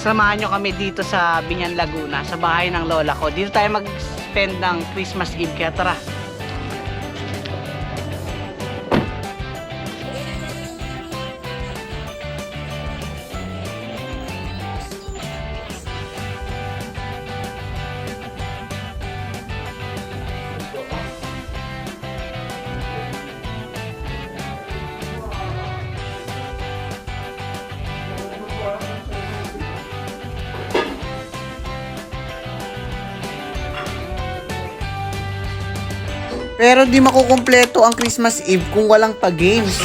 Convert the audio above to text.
samahan nyo kami dito sa Binyan, Laguna, sa bahay ng lola ko. Dito tayo mag-spend ng Christmas Eve, kaya tara. Pero di makukumpleto ang Christmas Eve kung walang pa-games.